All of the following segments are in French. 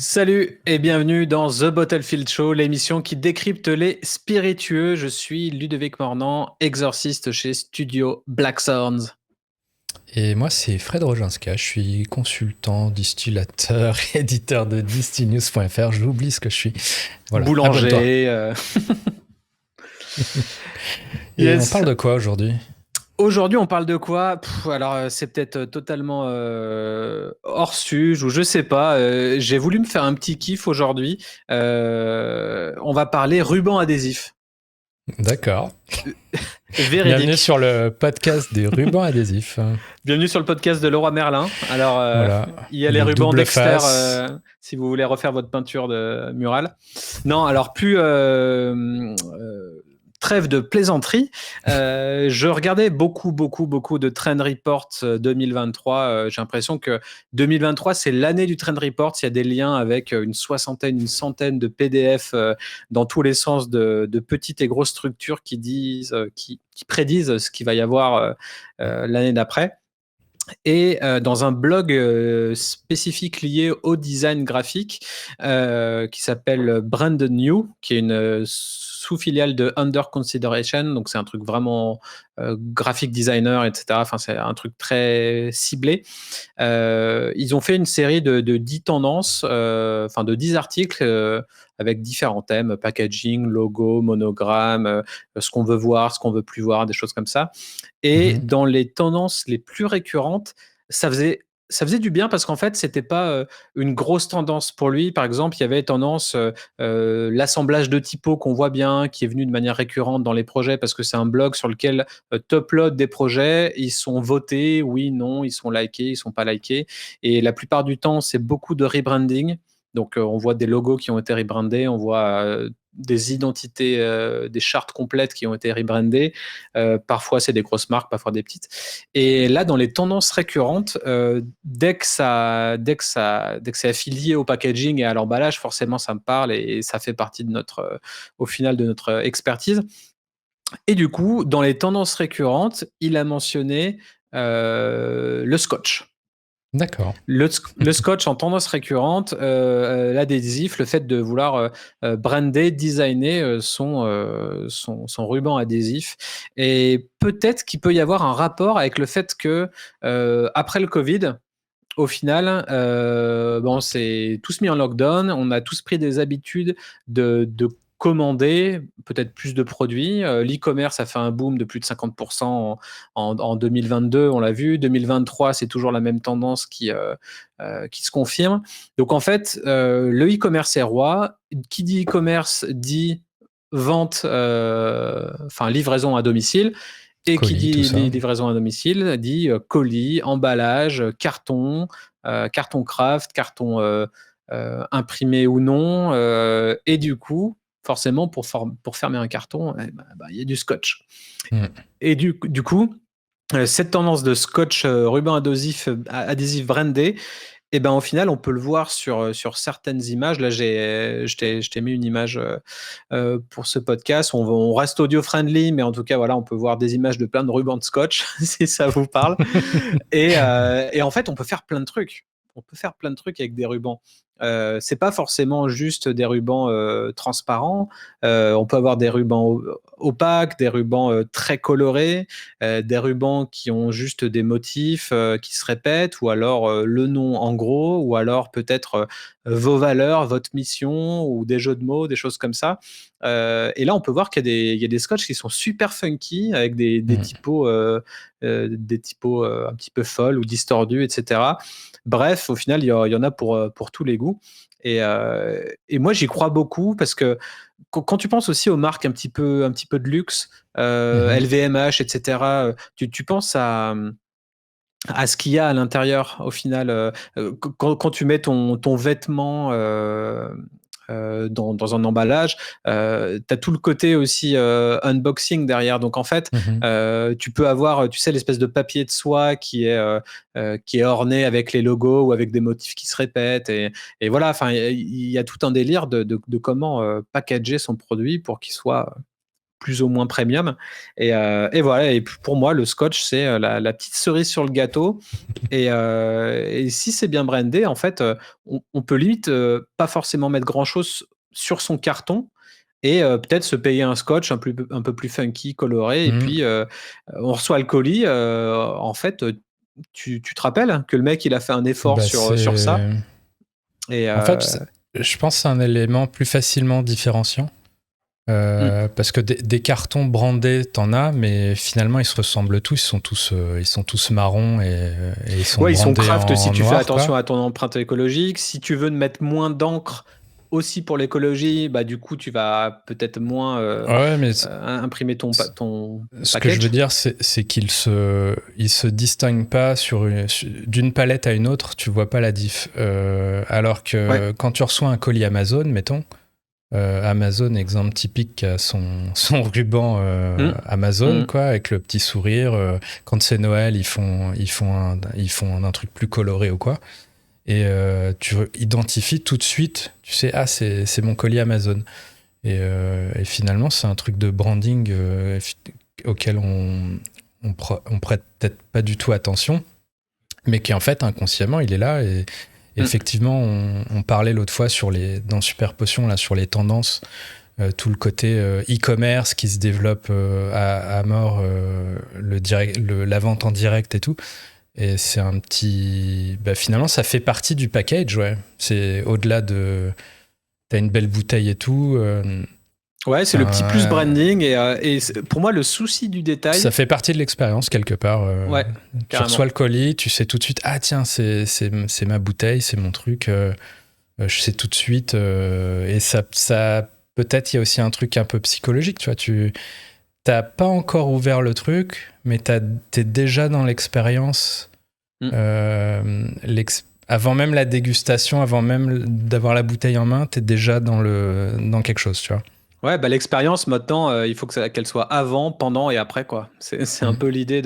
Salut et bienvenue dans The Bottlefield Show, l'émission qui décrypte les spiritueux. Je suis Ludovic Mornan, exorciste chez Studio Blackthorns. Et moi, c'est Fred Rojanska, je suis consultant, distillateur, éditeur de distillnews.fr. J'oublie ce que je suis. Voilà, abonne-toi. Boulanger. Et on Yes. parle de quoi aujourd'hui? Aujourd'hui, on parle de quoi? Alors, c'est peut-être totalement hors sujet ou je sais pas. J'ai voulu me faire un petit kiff aujourd'hui. On va parler ruban adhésif. D'accord. Véridique. Bienvenue sur le podcast des rubans adhésifs. Bienvenue sur le podcast de Leroy Merlin. Alors, Voilà, il y a les les rubans doubles Dexter faces. si vous voulez refaire votre peinture de murale. Non, alors plus trêve de plaisanterie. Je regardais beaucoup de Trend Reports 2023. J'ai l'impression que 2023, c'est l'année du Trend Reports. Il y a des liens avec une centaine de PDF dans tous les sens de petites et grosses structures qui disent, qui prédisent ce qu'il va y avoir l'année d'après. Et dans un blog spécifique lié au design graphique qui s'appelle Brand New, qui est une sous-filiale de Under Consideration, donc c'est un truc vraiment graphic designer, etc. Enfin, c'est un truc très ciblé. Ils ont fait une série de 10 tendances, enfin de 10 articles avec différents thèmes, packaging, logo, monogramme, ce qu'on veut voir, ce qu'on veut plus voir, des choses comme ça. Et dans les tendances les plus récurrentes, ça faisait du bien parce qu'en fait, c'était pas une grosse tendance pour lui. Par exemple, il y avait tendance l'assemblage de typos qu'on voit bien, qui est venu de manière récurrente dans les projets parce que c'est un blog sur lequel tu uploads des projets, ils sont votés, oui, non, ils sont likés, ils sont pas likés. Et la plupart du temps, c'est beaucoup de rebranding. Donc, on voit des logos qui ont été rebrandés, on voit des identités, des chartes complètes qui ont été rebrandées. Parfois, c'est des grosses marques, parfois des petites. Et là, dans les tendances récurrentes, dès que c'est affilié au packaging et à l'emballage, forcément, ça me parle et ça fait partie de au final, de notre expertise. Et du coup, dans les tendances récurrentes, il a mentionné le scotch. D'accord. Le scotch en tendance récurrente, l'adhésif, le fait de vouloir brander, designer son ruban adhésif. Et peut-être qu'il peut y avoir un rapport avec le fait que après le Covid, au final, on s'est tous mis en lockdown, on a tous pris des habitudes de commander peut-être plus de produits. L'e-commerce a fait un boom de plus de 50% en 2022, on l'a vu. 2023, c'est toujours la même tendance qui se confirme. Donc en fait, le e-commerce est roi. Qui dit e-commerce dit vente, enfin livraison à domicile. Et qui Colis, tout dit ça. livraison à domicile dit colis, emballage, carton, carton craft, carton imprimé ou non. Et du coup, forcément, pour fermer un carton, il y a du scotch. Mm. Et du coup, cette tendance de scotch ruban adhésif brandé, et ben au final, on peut le voir sur certaines images. Là, je t'ai mis une image pour ce podcast. On reste audio friendly, mais en tout cas, voilà, on peut voir des images de plein de rubans de scotch, si ça vous parle. Et en fait, on peut faire plein de trucs. On peut faire plein de trucs avec des rubans. C'est pas forcément juste des rubans transparents. On peut avoir des rubans opaques, des rubans très colorés, des rubans qui ont juste des motifs qui se répètent, ou alors le nom en gros, ou alors peut-être vos valeurs, votre mission, ou des jeux de mots, des choses comme ça. Et là, on peut voir qu'il y a des scotch qui sont super funky avec des typos un petit peu folles ou distordus, etc. Bref, au final, il y en a pour tous les goûts. Et moi, j'y crois beaucoup parce que quand tu penses aussi aux marques un petit peu de luxe, LVMH, etc., tu penses à ce qu'il y a à l'intérieur au final. Quand tu mets ton vêtement dans un emballage, tu as tout le côté aussi unboxing derrière. Donc en fait, Mhm. tu peux avoir, tu sais, l'espèce de papier de soie qui est orné avec les logos ou avec des motifs qui se répètent. Et voilà, enfin, il y a tout un délire de comment packager son produit pour qu'il soit plus ou moins premium. Et voilà. Et pour moi, le scotch, c'est la petite cerise sur le gâteau. Et si c'est bien brandé, en fait, on peut limite pas forcément mettre grand-chose sur son carton et peut-être se payer un scotch un peu plus funky, coloré. Et puis, on reçoit le colis. En fait, tu te rappelles que le mec, il a fait un effort sur ça. Et En fait, je pense que c'est un élément plus facilement différenciant. Parce que des cartons brandés, t'en as, mais finalement ils se ressemblent tous. Ils sont tous marrons et ils sont brandés. Ils sont craft si tu noir, fais attention quoi. à ton empreinte écologique. Si tu veux mettre moins d'encre aussi pour l'écologie, bah du coup tu vas peut-être moins imprimer ton package. Ce que je veux dire, c'est qu'il se distingue pas d'une palette à une autre. Tu vois pas la diff. Alors que quand tu reçois un colis Amazon, mettons. Amazon, exemple typique, qui a son ruban Amazon, quoi, avec le petit sourire. Quand c'est Noël, ils font un truc plus coloré ou quoi. Et tu identifies tout de suite, tu sais, c'est mon colis Amazon. Et finalement, c'est un truc de branding auquel on prête peut-être pas du tout attention, mais qui en fait, inconsciemment, il est là. Et effectivement, on parlait l'autre fois dans Super Potion, là, sur les tendances, tout le côté e-commerce qui se développe à mort, la vente en direct et tout. Et c'est un petit... finalement, ça fait partie du package, ouais. C'est au-delà de... T'as une belle bouteille et tout. Ouais, c'est le petit plus branding. Et pour moi, le souci du détail... Ça fait partie de l'expérience, quelque part. Ouais, tu carrément. reçois le colis, tu sais tout de suite, tiens, c'est ma bouteille, c'est mon truc. Je sais tout de suite. Et ça peut-être, il y a aussi un truc un peu psychologique, tu vois. T'as pas encore ouvert le truc, mais t'es déjà dans l'expérience. Avant même la dégustation, avant même d'avoir la bouteille en main, t'es déjà dans quelque chose, tu vois. Ouais, l'expérience, maintenant, il faut qu'elle soit avant, pendant et après, quoi. C'est un peu l'idée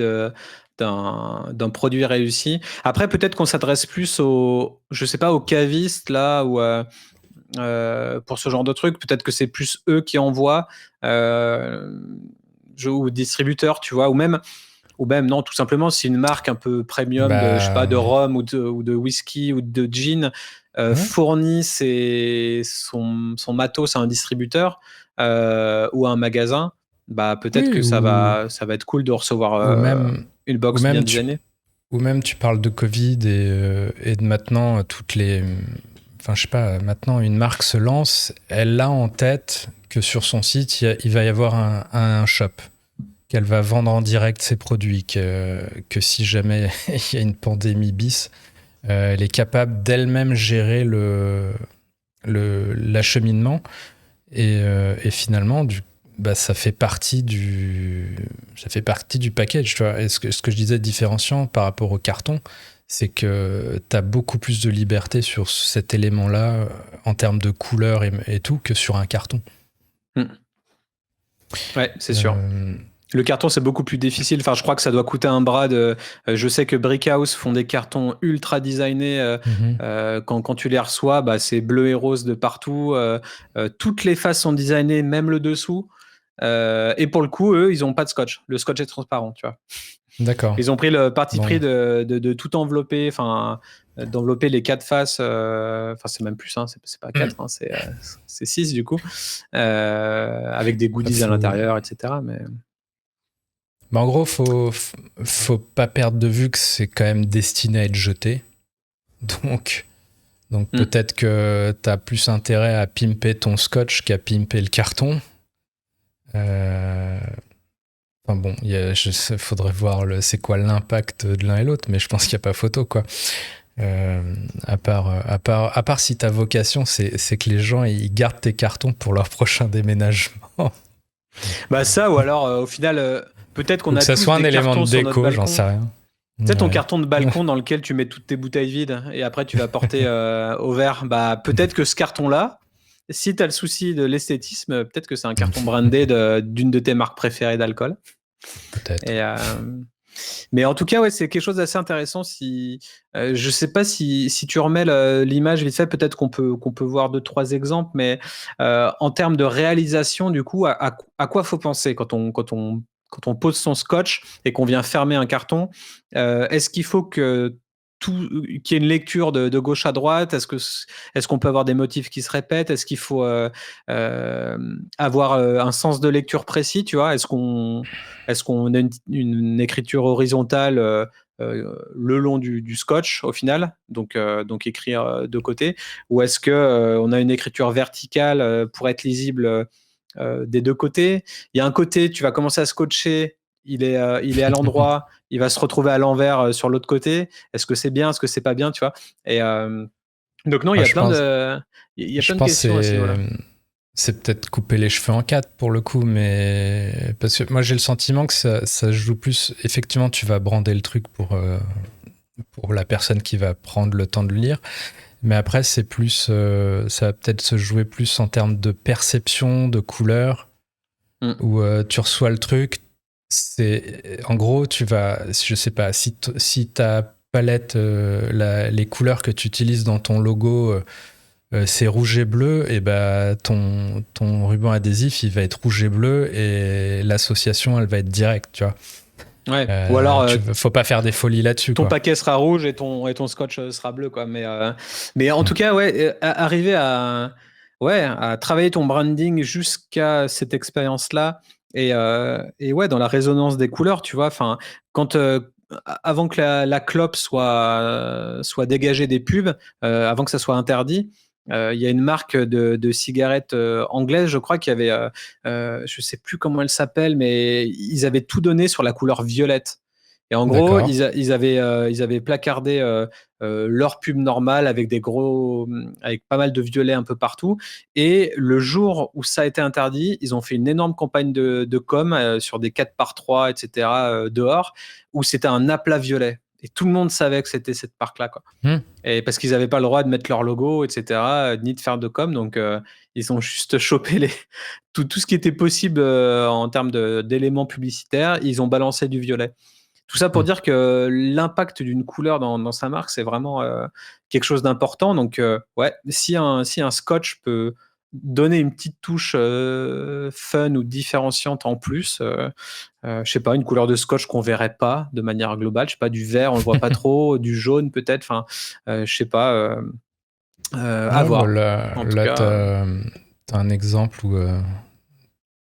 d'un produit réussi. Après, peut-être qu'on s'adresse plus aux cavistes, là, ou pour ce genre de truc. Peut-être que c'est plus eux qui envoient, ou distributeurs, tu vois, ou même non, tout simplement, si une marque un peu premium de rhum ou de whisky ou de gin fournit son matos à un distributeur ou à un magasin, peut-être que ça va être cool de recevoir une box bien designée. Ou même tu parles de Covid et de maintenant toutes les... Enfin, je sais pas, maintenant une marque se lance, elle a en tête que sur son site, il va y avoir un shop, qu'elle va vendre en direct ses produits, que si jamais il y a une pandémie bis, elle est capable d'elle-même gérer l'acheminement. Et finalement, ça fait partie du package. Tu vois. Et ce que je disais différenciant par rapport au carton, c'est que tu as beaucoup plus de liberté sur cet élément-là en termes de couleur et tout que sur un carton. Ouais, c'est sûr. Le carton, c'est beaucoup plus difficile. Enfin, je crois que ça doit coûter un bras de... je sais que Brickhouse font des cartons ultra designés. Quand tu les reçois, c'est bleu et rose de partout. Toutes les faces sont designées, même le dessous. Et pour le coup, eux, ils n'ont pas de scotch. Le scotch est transparent, tu vois. D'accord. Ils ont pris le parti pris de tout envelopper, d'envelopper les 4 faces. C'est même plus, hein, c'est pas 4, hein, c'est 6 du coup. Avec des goodies à l'intérieur, etc. Mais... en gros, faut pas perdre de vue que c'est quand même destiné à être jeté. Donc peut-être que t'as plus intérêt à pimper ton scotch qu'à pimper le carton. Faudrait voir c'est quoi l'impact de l'un et l'autre, mais je pense qu'il n'y a pas photo, quoi. À part si ta vocation, c'est que les gens ils gardent tes cartons pour leur prochain déménagement. Ça, ou alors au final... Peut-être qu'on a que ça tous soit un des élément de déco, j'en sais rien. C'est ton carton de balcon dans lequel tu mets toutes tes bouteilles vides et après tu vas porter au verre. Peut-être que ce carton-là, si tu as le souci de l'esthétisme, peut-être que c'est un carton brandé d'une de tes marques préférées d'alcool. Peut-être. Mais en tout cas, ouais, c'est quelque chose d'assez intéressant. Je sais pas si tu remets l'image vite fait, peut-être qu'on peut voir 2-3 exemples, mais en termes de réalisation, du coup, à quoi faut penser quand on pose son scotch et qu'on vient fermer un carton? Est-ce qu'il faut qu'il y ait une lecture de gauche à droite? Est-ce qu'on peut avoir des motifs qui se répètent? Est-ce qu'il faut avoir un sens de lecture précis, tu vois? Est-ce qu'on a une écriture horizontale le long du scotch au final, donc écrire de côté, ou est-ce que on a une écriture verticale pour être lisible des deux côtés? Il y a un côté, tu vas commencer à scotcher, il est à l'endroit, il va se retrouver à l'envers sur l'autre côté. Est-ce que c'est bien, est-ce que c'est pas bien, tu vois? Et donc non, il y a Je plein pense, de questions à ce niveau-là. c'est peut-être couper les cheveux en quatre pour le coup, mais parce que moi j'ai le sentiment que ça se joue plus. Effectivement, tu vas brander le truc pour la personne qui va prendre le temps de le lire, mais après c'est plus, ça va peut-être se jouer plus en termes de perception, de couleur, où tu reçois le truc. C'est en gros, tu vas, je sais pas, si ta palette, les couleurs que tu utilises dans ton logo. C'est rouge et bleu, et bah ton ruban adhésif il va être rouge et bleu et l'association elle va être directe, tu vois. Ouais. Ou alors Faut pas faire des folies là-dessus. ton Quoi. paquet sera rouge et ton scotch sera bleu, quoi. Mais en tout cas, ouais, arriver à travailler ton branding jusqu'à cette expérience-là et ouais, dans la résonance des couleurs, tu vois. Enfin, quand avant que la clope soit dégagée des pubs, avant que ça soit interdit. Il y a une marque de cigarettes anglaise, je crois, qui avait, je sais plus comment elle s'appelle, mais ils avaient tout donné sur la couleur violette. Et en gros, ils avaient placardé leur pub normale avec avec pas mal de violets un peu partout. Et le jour où ça a été interdit, ils ont fait une énorme campagne de com sur des 4x3, etc. Dehors, où c'était un aplat violet. Et tout le monde savait que c'était cette marque-là, quoi. Et parce qu'ils n'avaient pas le droit de mettre leur logo, etc., ni de faire de com. Donc, ils ont juste chopé tout ce qui était possible en termes d'éléments publicitaires. Ils ont balancé du violet. Tout ça pour dire que l'impact d'une couleur dans sa marque, c'est vraiment quelque chose d'important. Donc, ouais, si un scotch peut donner une petite touche fun ou différenciante en plus, je sais pas, une couleur de scotch qu'on verrait pas de manière globale, je sais pas, du vert, on le voit pas trop, du jaune peut-être, enfin, je sais pas, à voir. En tout Là cas, t'as un exemple où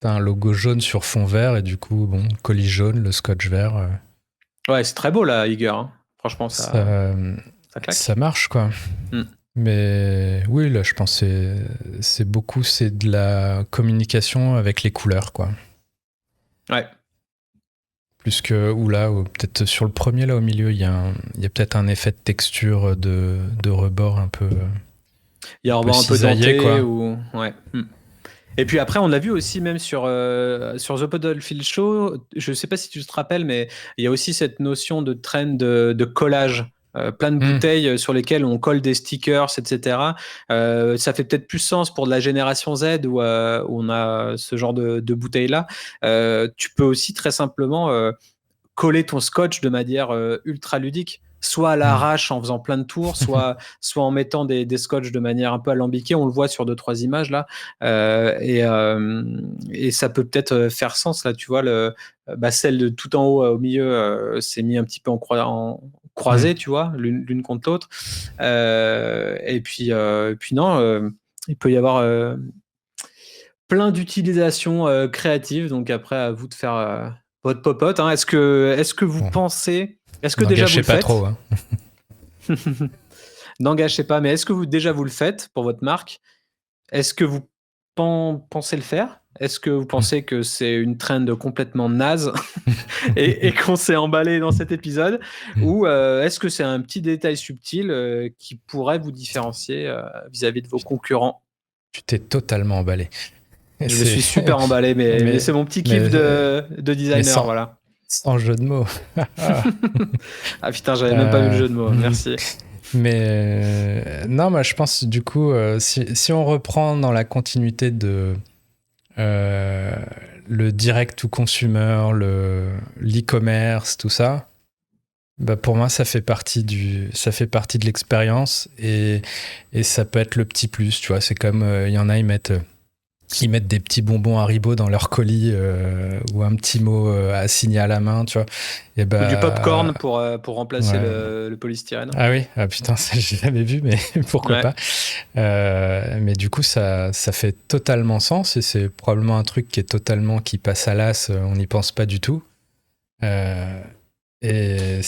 t'as un logo jaune sur fond vert et du coup, bon, le colis jaune, le scotch vert. ouais, c'est très beau là, Iger. Hein. Franchement, ça claque. Ça marche, quoi. Mais oui, là, je pense que c'est de la communication avec les couleurs, quoi. Ouais. Plus que, ou peut-être sur le premier, là, au milieu, il y a peut-être un effet de texture de rebord un peu. Il y a un rebord un peu denté, quoi. Ouais. Et puis après, on l'a vu aussi même sur The Podolfield Show. Je sais pas si tu te rappelles, mais il y a aussi cette notion de trend de collage. Plein de bouteilles sur lesquelles on colle des stickers, etc. Ça fait peut-être plus sens pour de la génération Z où on a ce genre de bouteilles-là. Tu peux aussi très simplement coller ton scotch de manière ultra ludique. Soit à l'arrache en faisant plein de tours, soit en mettant des scotch de manière un peu alambiquée. On le voit sur 2-3 images là. Et ça peut peut-être faire sens là, tu vois, celle de tout en haut au milieu s'est mis un petit peu en croisé, tu vois, l'une contre l'autre. Et puis non, il peut y avoir plein d'utilisations créatives. Donc après, à vous de faire votre popote. Hein. Est-ce que vous pensez... Est-ce que déjà vous le faites? Pas trop, hein. N'engagez pas, mais est-ce que vous le faites pour votre marque? Est-ce que vous pensez le faire? Est-ce que vous pensez que c'est une trend complètement naze et qu'on s'est emballé dans cet épisode? Ou est-ce que c'est un petit détail subtil qui pourrait vous différencier vis-à-vis de vos concurrents? Tu t'es totalement emballé. Je me suis super emballé, mais c'est mon petit kiff de designer, voilà. Sans jeu de mots. Ah putain, j'avais même pas vu le jeu de mots, merci. Mais non, moi je pense du coup, si on reprend dans la continuité de le direct to consumer, l'e-commerce, tout ça, bah pour moi, ça fait partie de l'expérience et ça peut être le petit plus, tu vois. C'est comme, il y en a, ils mettent des petits bonbons Haribo dans leur colis ou un petit mot à signer à la main, tu vois. Et Ou du popcorn pour remplacer ouais. le polystyrène. Ah oui, ah putain, ça j'ai jamais vu, mais pourquoi Ouais. pas. Mais du coup, ça fait totalement sens et c'est probablement un truc qui passe à l'as, on n'y pense pas du tout. Et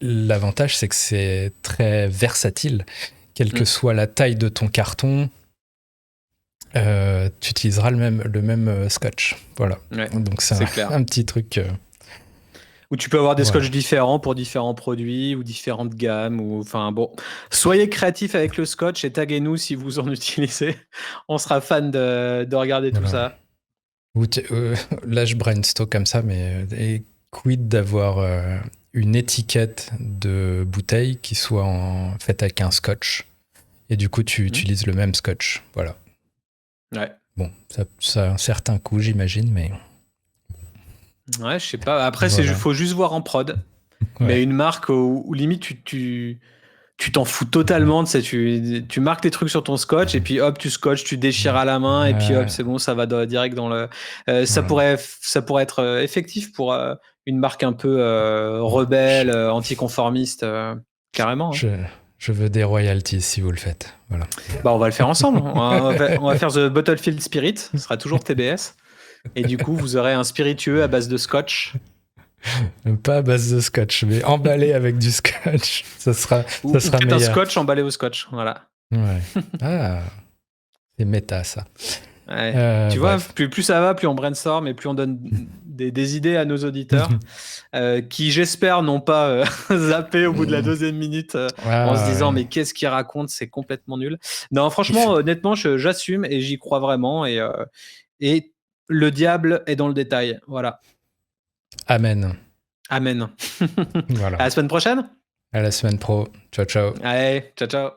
l'avantage, c'est que c'est très versatile. Quelle que soit la taille de ton carton, tu utiliseras le même scotch. Voilà. Ouais, donc c'est clair. un petit truc. Ou tu peux avoir des scotch différents pour différents produits ou différentes gammes. Enfin bon, soyez créatifs avec le scotch et taguez-nous si vous en utilisez. On sera fan de regarder tout ça. Là, je brainstorm comme ça, mais et quid d'avoir une étiquette de bouteille qui soit faite avec un scotch et du coup, tu utilises le même scotch. Voilà. Ouais. Bon, ça a un certain coût, j'imagine, mais... Ouais, je sais pas. Après, faut juste voir en prod. Ouais. Mais une marque où limite, tu t'en fous totalement. Tu marques tes trucs sur ton scotch et puis hop, tu scotches, tu déchires à la main et puis hop, c'est bon, ça va direct dans le... ça pourrait être effectif pour une marque un peu rebelle, anticonformiste, carrément. Hein. Je veux des royalties si vous le faites. Voilà. Bah, on va le faire ensemble. on va faire The Bottlefield Spirit. Ce sera toujours TBS. Et du coup, vous aurez un spiritueux à base de scotch. Pas à base de scotch, mais emballé avec du scotch. Ça sera meilleur. Un scotch emballé au scotch. Voilà. Ouais. Ah, c'est méta, ça. Ouais. Tu vois, plus ça va, plus on brainstorm et plus on donne des idées à nos auditeurs qui, j'espère, n'ont pas zappé au bout de la deuxième minute en se disant mais qu'est-ce qu'il raconte, c'est complètement nul. Non, franchement, honnêtement, j'assume et j'y crois vraiment et le diable est dans le détail. Voilà. Amen. Voilà. À la semaine prochaine. À la semaine pro. Ciao, ciao. Allez, ciao, ciao.